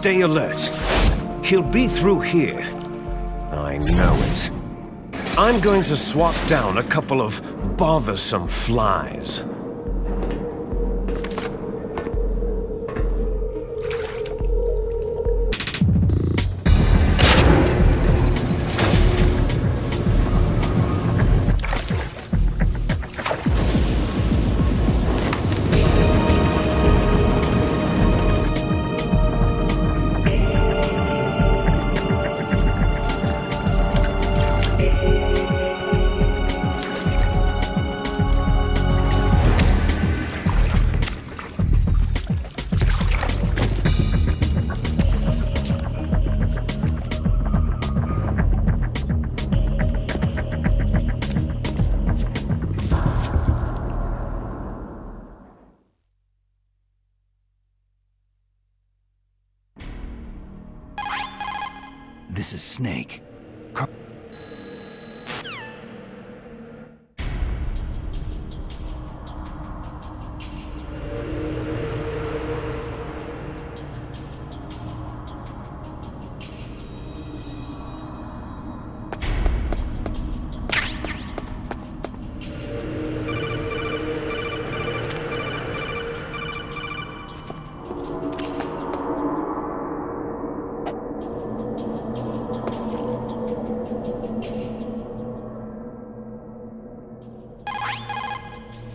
Stay alert. He'll be through here. I know it. I'm going to swat down a couple of bothersome flies. This is Snake.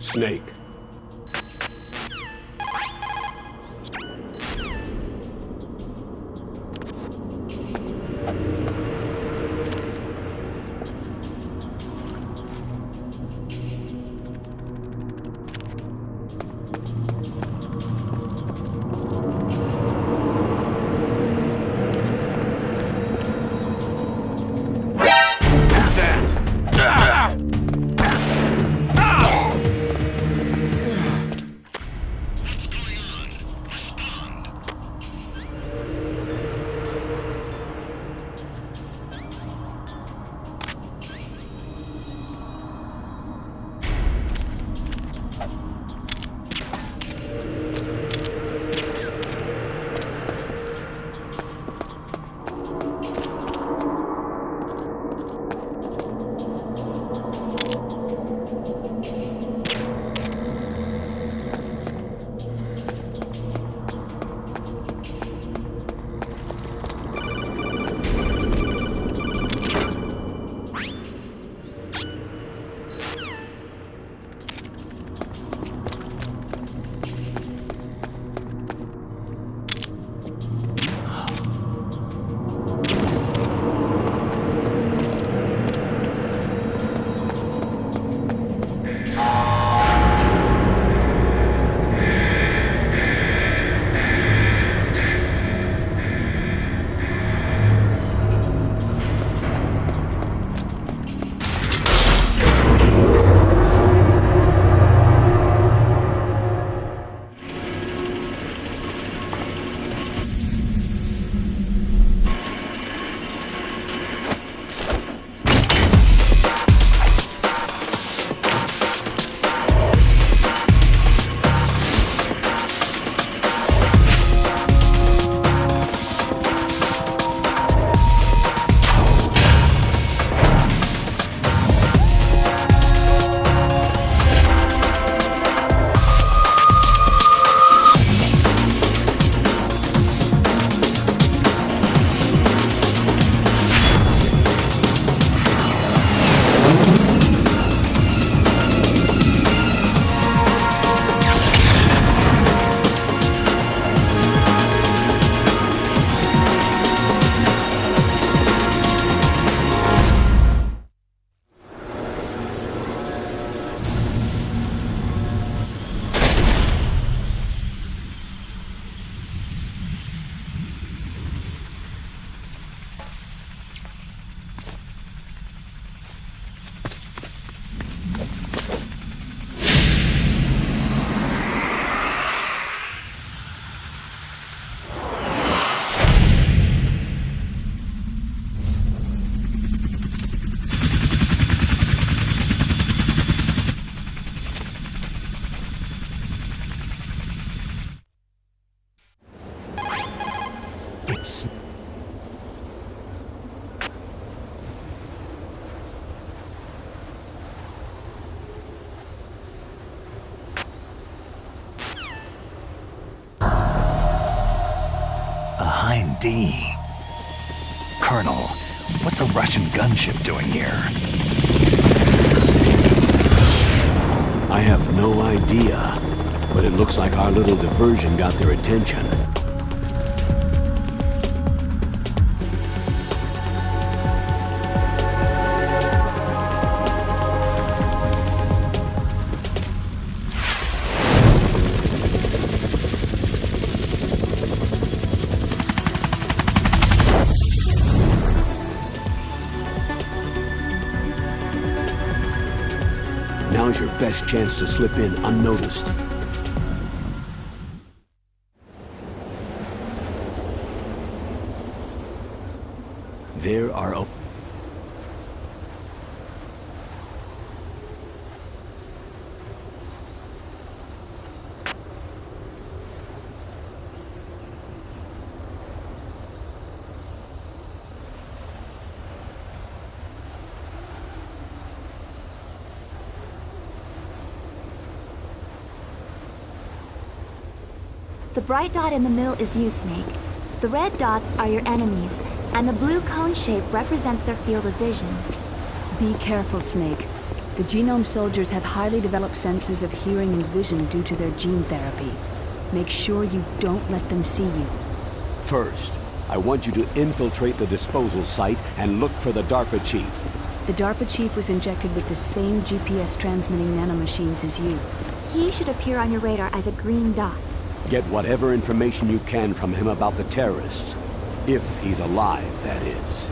Snake. Who's that? ID. Colonel, what's a Russian gunship doing here? I have no idea, but it looks like our little diversion got their attention. Now's your best chance to slip in unnoticed. There are The bright dot in the middle is you, Snake. The red dots are your enemies, and the blue cone shape represents their field of vision. Be careful, Snake. The genome soldiers have highly developed senses of hearing and vision due to their gene therapy. Make sure you don't let them see you. First, I want you to infiltrate the disposal site and look for the DARPA chief. The DARPA chief was injected with the same GPS transmitting nanomachines as you. He should appear on your radar as a green dot. Get whatever information you can from him about the terrorists. If he's alive, that is.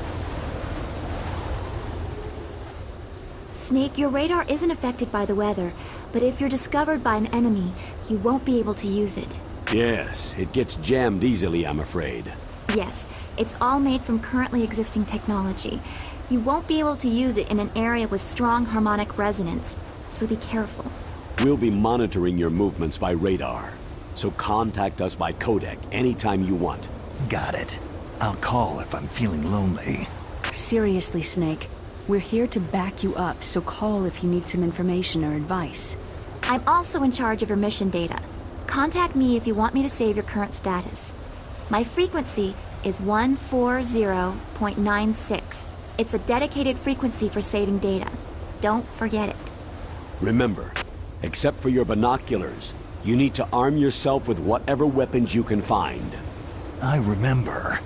Snake, your radar isn't affected by the weather, but if you're discovered by an enemy, you won't be able to use it. Yes, it gets jammed easily, I'm afraid. Yes, it's all made from currently existing technology. You won't be able to use it in an area with strong harmonic resonance, so be careful. We'll be monitoring your movements by radar, so contact us by codec anytime you want. Got it. I'll call if I'm feeling lonely. Seriously, Snake. We're here to back you up, so call if you need some information or advice. I'm also in charge of your mission data. Contact me if you want me to save your current status. My frequency is 140.96. It's a dedicated frequency for saving data. Don't forget it. Remember, except for your binoculars, you need to arm yourself with whatever weapons you can find. I remember.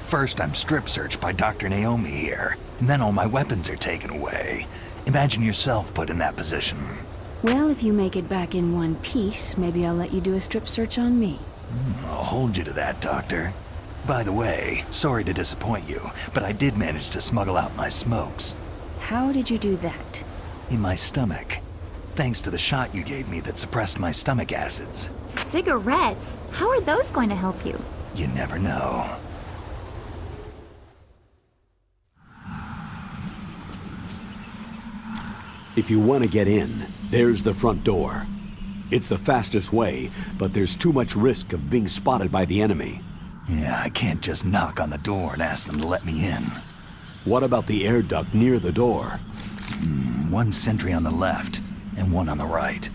First I'm strip searched by Dr. Naomi here, and then all my weapons are taken away. Imagine yourself put in that position. Well, if you make it back in one piece, maybe I'll let you do a strip search on me. I'll hold you to that, Doctor. By the way, sorry to disappoint you, but I did manage to smuggle out my smokes. How did you do that? In my stomach. Thanks to the shot you gave me that suppressed my stomach acids. Cigarettes? How are those going to help you? You never know. If you want to get in, there's the front door. It's the fastest way, but there's too much risk of being spotted by the enemy. Yeah, I can't just knock on the door and ask them to let me in. What about the air duct near the door? One sentry on the left, and one on the right.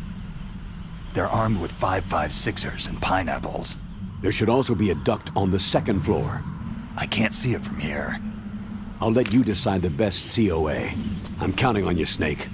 They're armed with 5.56ers and pineapples. There should also be a duct on the second floor. I can't see it from here. I'll let you decide the best COA. I'm counting on you, Snake.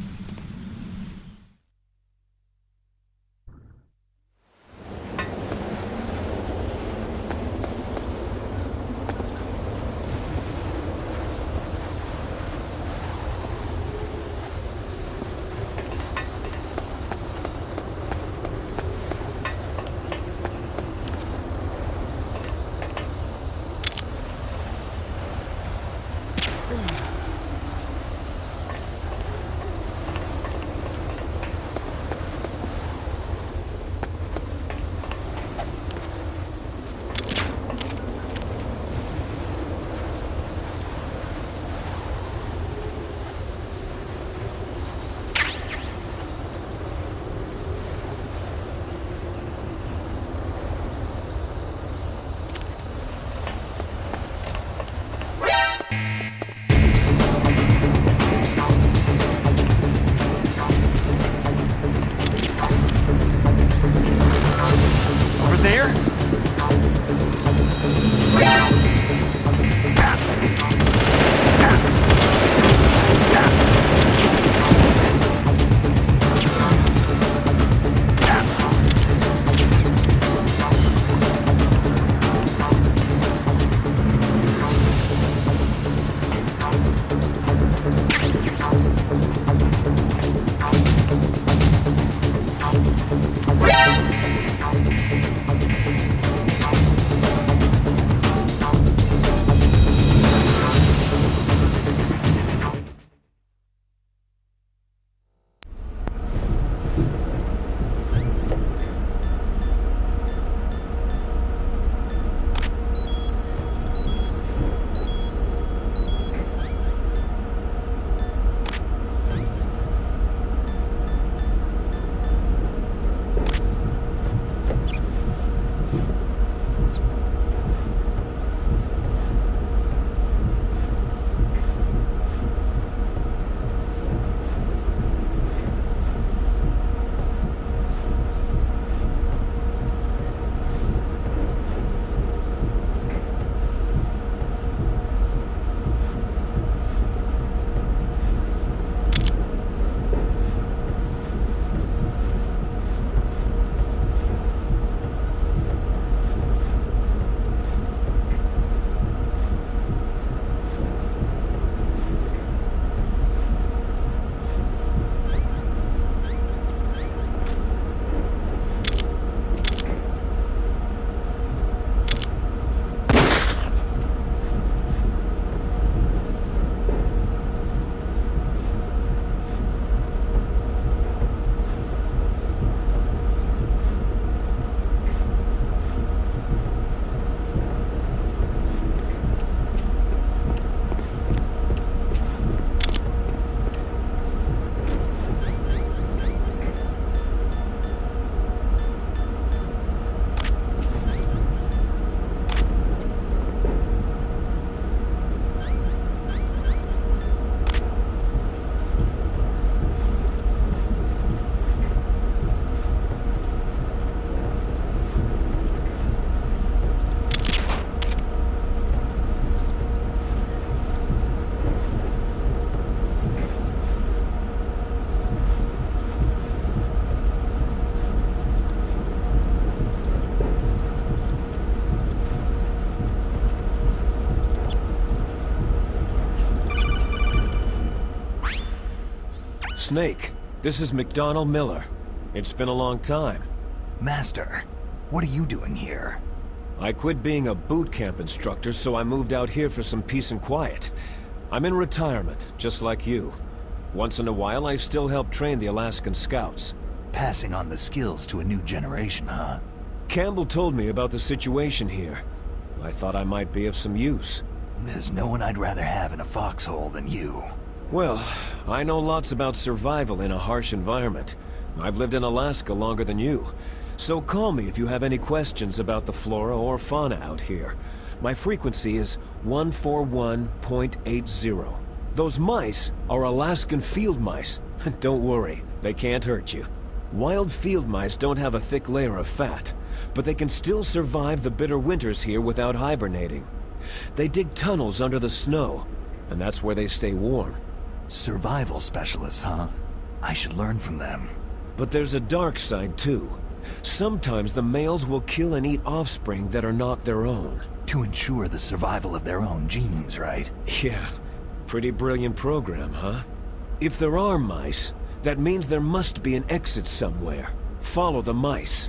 Snake. This is McDonald Miller. It's been a long time. Master, what are you doing here? I quit being a boot camp instructor, so I moved out here for some peace and quiet. I'm in retirement, just like you. Once in a while, I still help train the Alaskan Scouts. Passing on the skills to a new generation, huh? Campbell told me about the situation here. I thought I might be of some use. There's no one I'd rather have in a foxhole than you. Well, I know lots about survival in a harsh environment. I've lived in Alaska longer than you. So call me if you have any questions about the flora or fauna out here. My frequency is 141.80. Those mice are Alaskan field mice. Don't worry, they can't hurt you. Wild field mice don't have a thick layer of fat, but they can still survive the bitter winters here without hibernating. They dig tunnels under the snow, and that's where they stay warm. Survival specialists, huh? I should learn from them. But there's a dark side, too. Sometimes the males will kill and eat offspring that are not their own. To ensure the survival of their own genes, right? Yeah, pretty brilliant program, huh? If there are mice, that means there must be an exit somewhere. Follow the mice.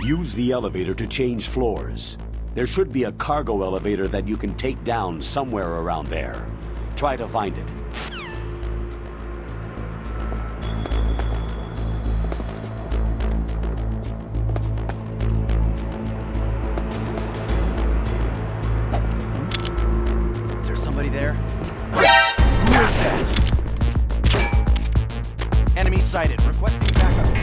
Use the elevator to change floors. There should be a cargo elevator that you can take down somewhere around there. Try to find it. Is there somebody there? Who is that? Enemy sighted. Requesting backup.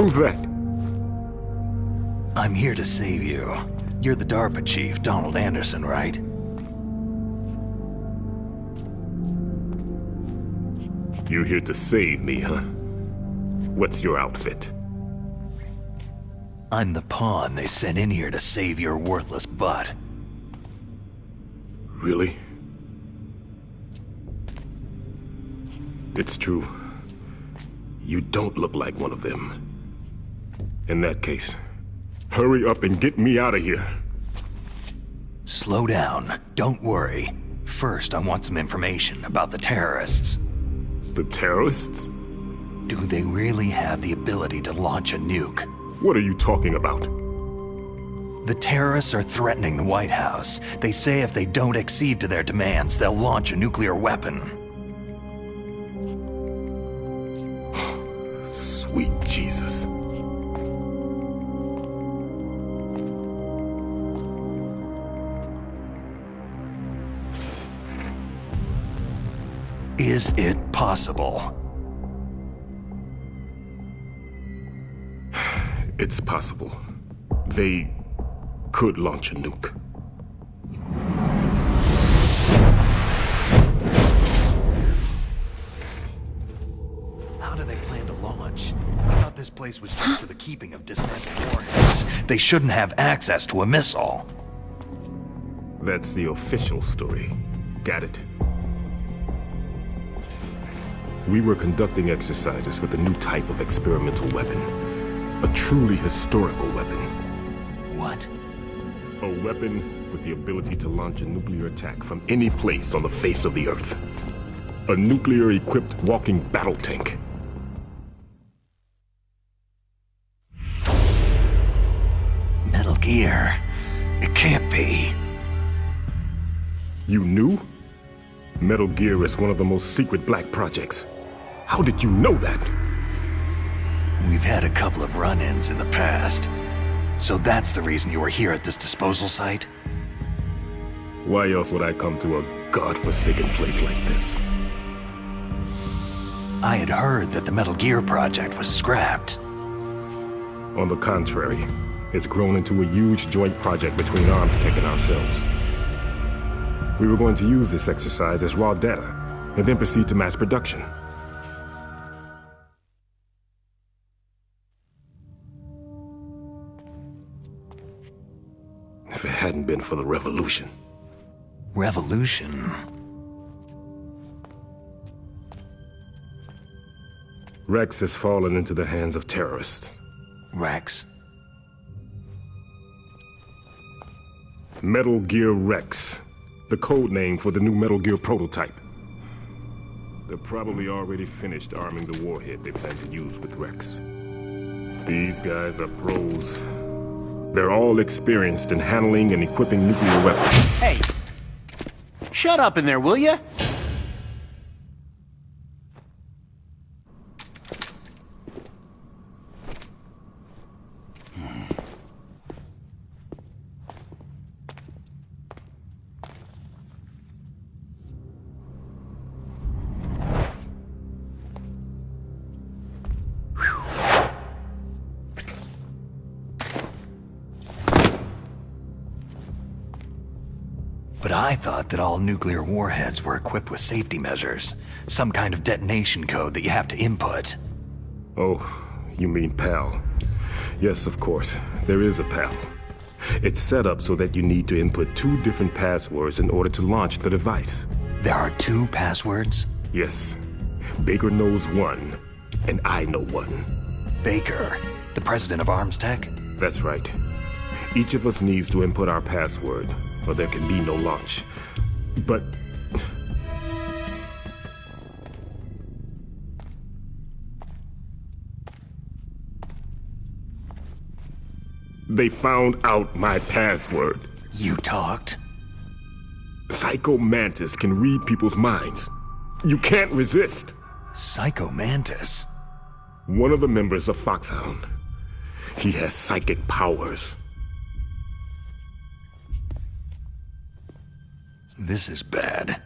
Who's that? I'm here to save you. You're the DARPA chief, Donald Anderson, right? You're here to save me, huh? What's your outfit? I'm the pawn they sent in here to save your worthless butt. Really? It's true. You don't look like one of them. In that case, hurry up and get me out of here. Slow down. Don't worry. First, I want some information about the terrorists. The terrorists? Do they really have the ability to launch a nuke? What are you talking about? The terrorists are threatening the White House. They say if they don't accede to their demands, they'll launch a nuclear weapon. Sweet Jesus. Is it possible? It's possible. They could launch a nuke. How do they plan to launch? I thought this place was just for the keeping of dismantled warheads. They shouldn't have access to a missile. That's the official story. Got it? We were conducting exercises with a new type of experimental weapon. A truly historical weapon. What? A weapon with the ability to launch a nuclear attack from any place on the face of the Earth. A nuclear-equipped walking battle tank. Metal Gear. It can't be. You knew? Metal Gear is one of the most secret black projects. How did you know that? We've had a couple of run-ins in the past. So that's the reason you were here at this disposal site? Why else would I come to a godforsaken place like this? I had heard that the Metal Gear project was scrapped. On the contrary, it's grown into a huge joint project between Armstech and ourselves. We were going to use this exercise as raw data, and then proceed to mass production. If it hadn't been for the revolution. Revolution? Rex has fallen into the hands of terrorists. Rex? Metal Gear Rex. The code name for the new Metal Gear prototype. They're probably already finished arming the warhead they plan to use with Rex. These guys are pros. They're all experienced in handling and equipping nuclear weapons. Hey! Shut up in there, will ya? But I thought that all nuclear warheads were equipped with safety measures. Some kind of detonation code that you have to input. Oh, you mean PAL. Yes, of course. There is a PAL. It's set up so that you need to input 2 different passwords in order to launch the device. There are 2 passwords? Yes. Baker knows one, and I know one. Baker, the president of Armstech? That's right. Each of us needs to input our password, or there can be no launch. But... they found out my password. You talked? Psycho Mantis can read people's minds. You can't resist. Psycho Mantis? One of the members of Foxhound. He has psychic powers. This is bad.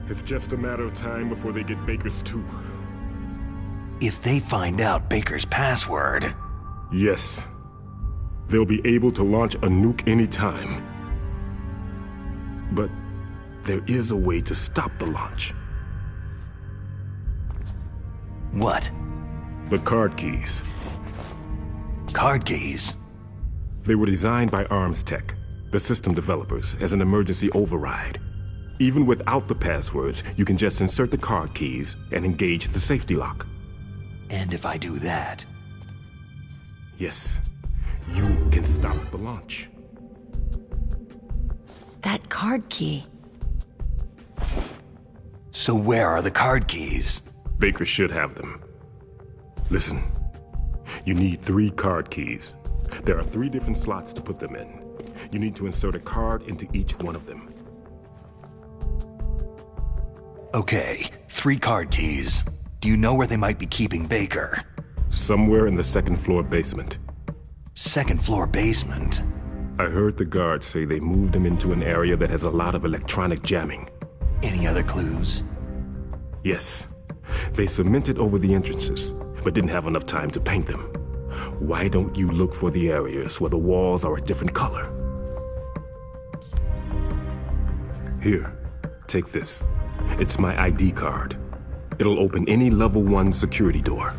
It's just a matter of time before they get Baker's too. If they find out Baker's password... Yes. They'll be able to launch a nuke anytime. But there is a way to stop the launch. What? The card keys. Card keys? They were designed by Arms Tech, the system developers, as an emergency override. Even without the passwords, you can just insert the card keys and engage the safety lock. And if I do that? Yes, you can stop the launch. That card key. So where are the card keys? Baker should have them. Listen, you need 3 card keys. There are 3 different slots to put them in. You need to insert a card into each one of them. Okay, 3 card keys. Do you know where they might be keeping Baker? Somewhere in the 2nd floor basement. 2nd floor basement? I heard the guards say they moved him into an area that has a lot of electronic jamming. Any other clues? Yes. They cemented over the entrances, but didn't have enough time to paint them. Why don't you look for the areas where the walls are a different color? Here, take this. It's my ID card. It'll open any level 1 security door.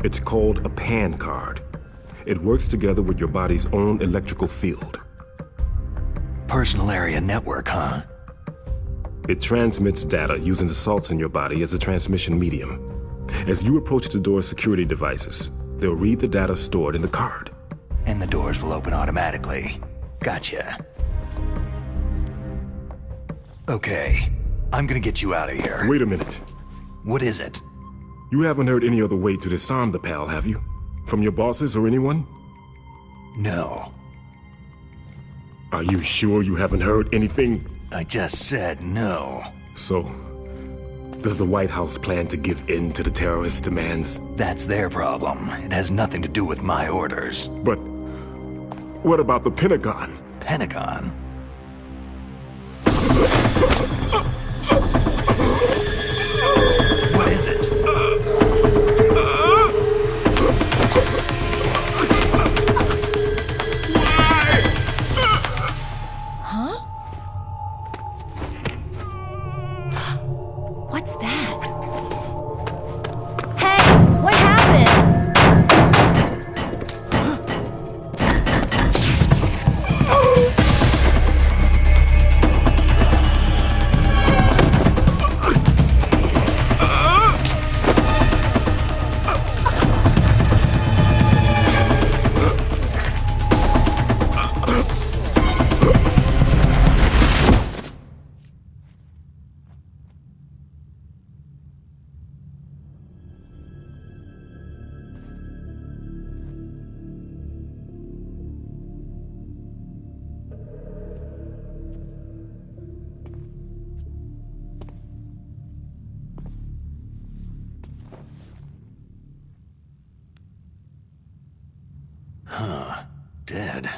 It's called a PAN card. It works together with your body's own electrical field. Personal area network, huh? It transmits data using the salts in your body as a transmission medium. As you approach the door's security devices, they'll read the data stored in the card. And the doors will open automatically. Gotcha. Okay, I'm gonna get you out of here. Wait a minute. What is it? You haven't heard any other way to disarm the PAL, have you? From your bosses or anyone? No. Are you sure you haven't heard anything? I just said no. So, does the White House plan to give in to the terrorists' demands? That's their problem. It has nothing to do with my orders. But what about the Pentagon? Pentagon? What is it? Huh? What's that? Hey, what happened? Huh. Dead.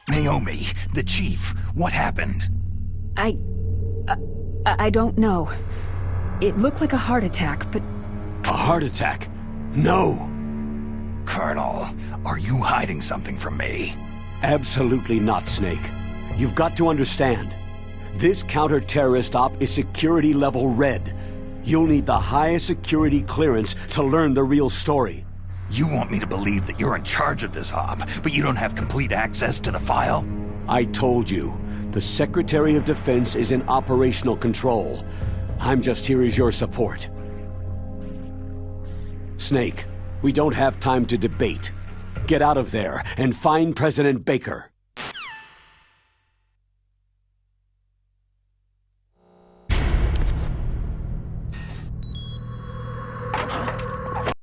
Naomi, the chief, what happened? I don't know. It looked like a heart attack, but... A heart attack? No! Colonel, are you hiding something from me? Absolutely not, Snake. You've got to understand. This counter-terrorist op is security level red. You'll need the highest security clearance to learn the real story. You want me to believe that you're in charge of this op, but you don't have complete access to the file? I told you, the Secretary of Defense is in operational control. I'm just here as your support. Snake, we don't have time to debate. Get out of there and find President Baker.